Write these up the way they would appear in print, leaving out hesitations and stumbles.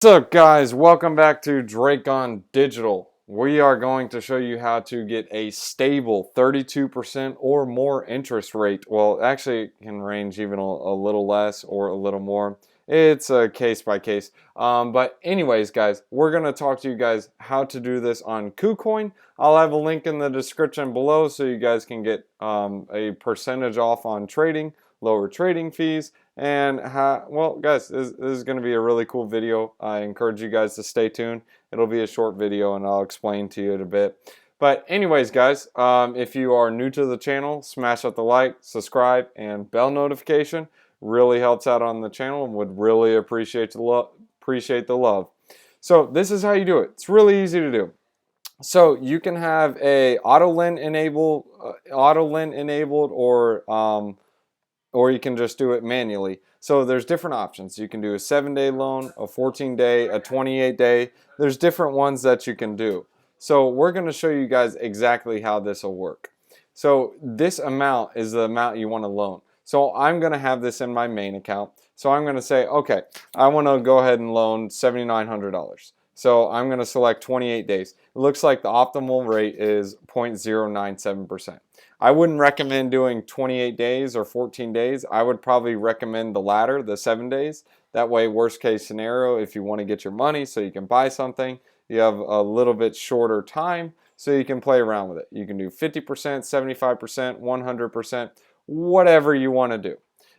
What's up, guys? Welcome back to Drake on Digital. We are going to show you how to get a stable 32% or more interest rate. Well, actually it can range even a little less or a little more. It's a case by case. But anyways, guys, we're going to talk to you guys how to do this on Kucoin. I'll have a link in the description below so you guys can get a percentage off on trading, lower trading fees. And well, guys, this is going to be a really cool video. I encourage you guys to stay tuned. It'll be a short video and I'll explain to you in a bit. But anyways, guys, if you are new to the channel, smash up the like, subscribe, and bell notification. Really helps out on the channel and would really appreciate the love. So this is how you do it. It's really easy to do. So you can have a auto lend enabled, or you can just do it manually. So there's different options. You can do a 7-day loan, a 14-day, a 28-day. There's different ones that you can do. So we're going to show you guys exactly how this will work. So this amount is the amount you want to loan. So I'm going to have this in my main account. So I'm going to say, okay, I want to go ahead and loan $7,900. So I'm going to select 28 days. It looks like the optimal rate is 0.097%. I wouldn't recommend doing 28 days or 14 days. I would probably recommend the latter, the 7 days. That way, worst case scenario, if you want to get your money so you can buy something, you have a little bit shorter time so you can play around with it. You can do 50%, 75%, 100%, whatever you want to do.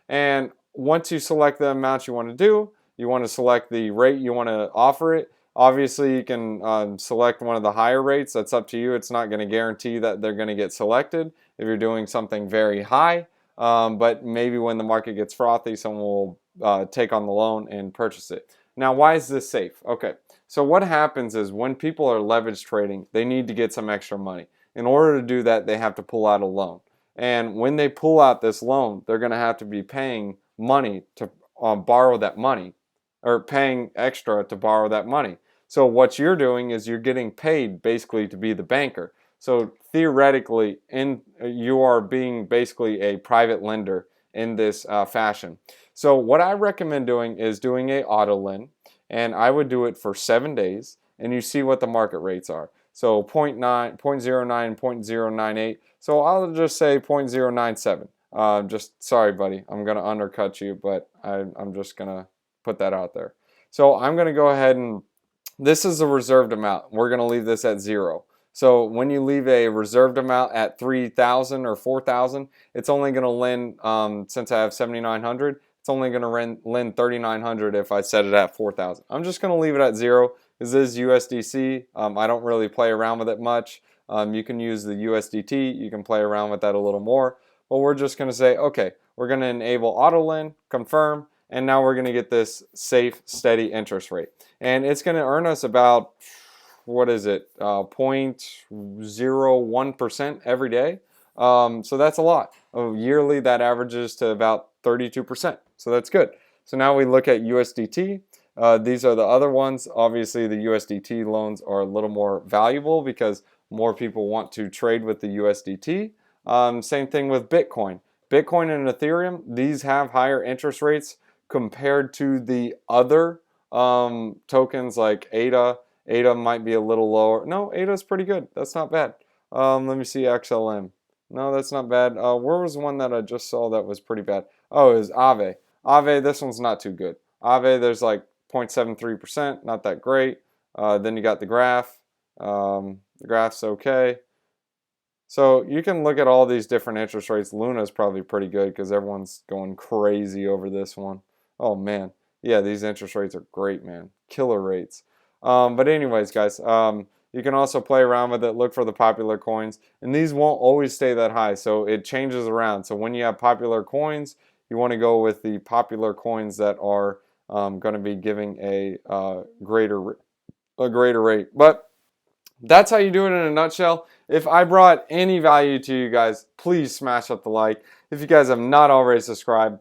And once you select the amount you want to do, you want to select the rate you want to offer it. Obviously, you can select one of the higher rates. That's up to you. It's not going to guarantee that they're going to get selected if you're doing something very high. But maybe when the market gets frothy, someone will take on the loan and purchase it. Now, why is this safe? Okay, so what happens is when people are leverage trading, they need to get some extra money. In order to do that, they have to pull out a loan. And when they pull out this loan, they're going to have to be paying money to borrow that money, or paying extra to borrow that money. So what you're doing is you're getting paid basically to be the banker. So theoretically, you are being basically a private lender in this fashion. So what I recommend doing is doing a auto lend, and I would do it for 7 days, and you see what the market rates are. So 0.9, 0.09, 0.098. So I'll just say 0.097. Sorry, buddy, I'm gonna undercut you, but I'm just gonna put that out there. So I'm gonna go ahead and this is a reserved amount. We're going to leave this at 0. So when you leave a reserved amount at 3,000 or 4,000, it's only going to lend, since I have 7,900, it's only going to lend 3,900 if I set it at 4,000. I'm just going to leave it at 0 because this is USDC. I don't really play around with it much. You can use the USDT. You can play around with that a little more. But we're just going to say, okay, we're going to enable auto lend, confirm, and now we're going to get this safe, steady interest rate. And it's going to earn us about, what is it, 0.01% every day. So that's a lot. Yearly, that averages to about 32%. So that's good. So now we look at USDT. These are the other ones. Obviously, the USDT loans are a little more valuable because more people want to trade with the USDT. Same thing with Bitcoin. Bitcoin and Ethereum, these have higher interest rates compared to the other tokens like ADA. ADA might be a little lower. No, ADA is pretty good. That's not bad. Let me see XLM. No, that's not bad. Where was one that I just saw that was pretty bad? Oh, it was Aave. Aave, this one's not too good. Aave, there's like 0.73%, not that great. Then you got the graph. The graph's okay. So you can look at all these different interest rates. Luna's probably pretty good because everyone's going crazy over this one. Oh man, yeah, these interest rates are great, man. Killer rates. But anyways, guys, you can also play around with it, look for the popular coins, and these won't always stay that high, so it changes around. So when you have popular coins, you want to go with the popular coins that are going to be giving a greater rate. But that's how you do it in a nutshell. If I brought any value to you guys, please smash up the like. If you guys have not already subscribed,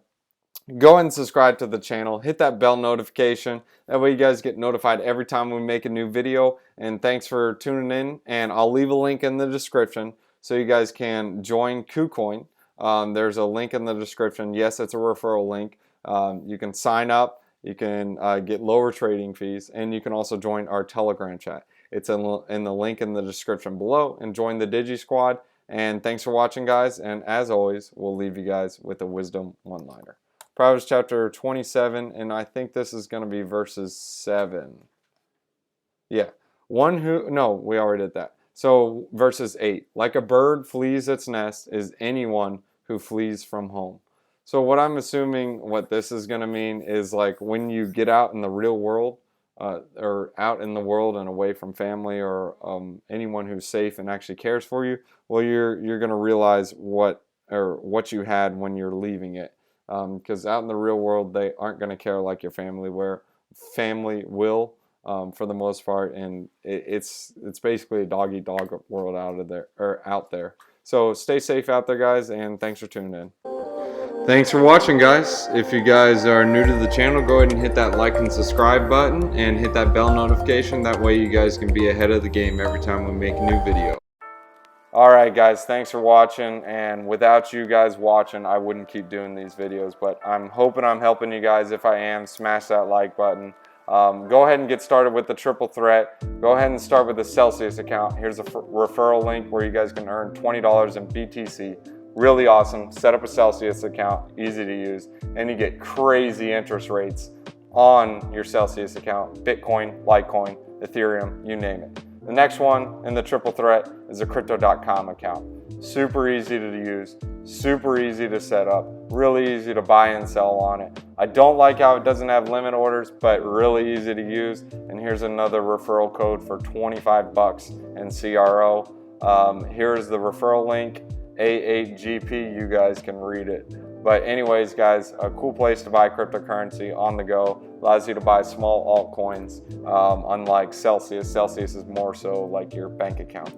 go ahead and subscribe to the channel. Hit that bell notification. That way you guys get notified every time we make a new video. And thanks for tuning in. And I'll leave a link in the description so you guys can join Kucoin. There's a link in the description. Yes, it's a referral link. You can sign up. You can get lower trading fees, and you can also join our Telegram chat. It's in the link in the description below, and join the Digi Squad. And thanks for watching, guys, and as always, we'll leave you guys with a wisdom one-liner. Proverbs chapter 27, and I think this is going to be verses 7. Yeah. We already did that. So verses 8. Like a bird flees its nest is anyone who flees from home. So what I'm assuming what this is going to mean is like when you get out in the real world, or out in the world and away from family or anyone who's safe and actually cares for you, well, you're going to realize what you had when you're leaving it. Because out in the real world, they aren't going to care like your family will. For the most part, and it's basically a dog-eat-dog world out there. So stay safe out there, guys, and thanks for tuning in. Thanks for watching, guys. If you guys are new to the channel, go ahead and hit that like and subscribe button and hit that bell notification. That way you guys can be ahead of the game every time we make a new video. Alright guys, thanks for watching, and without you guys watching, I wouldn't keep doing these videos, but I'm hoping I'm helping you guys. If I am, smash that like button. Go ahead and get started with the triple threat. Go ahead and start with the Celsius account. Here's a referral link where you guys can earn $20 in BTC. Really awesome. Set up a Celsius account, easy to use, and you get crazy interest rates on your Celsius account. Bitcoin, Litecoin, Ethereum, you name it. The next one in the triple threat is a crypto.com account. Super easy to use, super easy to set up, really easy to buy and sell on it. I don't like how it doesn't have limit orders, but really easy to use. And here's another referral code for 25 bucks in CRO. Here's the referral link, A8GP, you guys can read it. But anyways, guys, a cool place to buy cryptocurrency on the go. Allows you to buy small altcoins, unlike Celsius. Celsius is more so like your bank account.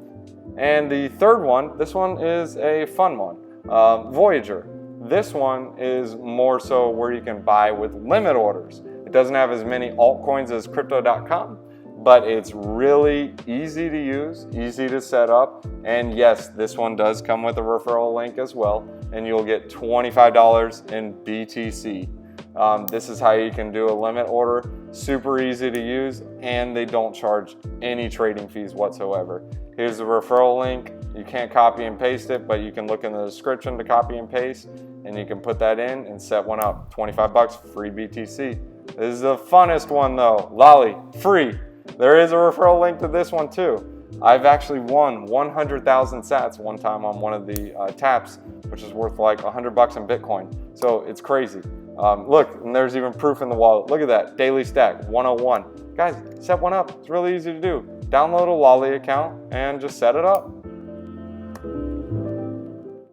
And the third one, this one is a fun one, Voyager. This one is more so where you can buy with limit orders. It doesn't have as many altcoins as crypto.com, but it's really easy to use, easy to set up. And yes, this one does come with a referral link as well, and you'll get $25 in BTC. This is how you can do a limit order. Super easy to use, and they don't charge any trading fees whatsoever. Here's the referral link. You can't copy and paste it, but you can look in the description to copy and paste, and you can put that in and set one up. 25 bucks, free BTC. This is the funnest one though. Lolly, free. There is a referral link to this one too. I've actually won 100,000 sats one time on one of the taps, which is worth like 100 bucks in Bitcoin. So it's crazy. Look, and there's even proof in the wallet. Look at that, daily stack, 101. Guys, set one up. It's really easy to do. Download a Lolly account and just set it up.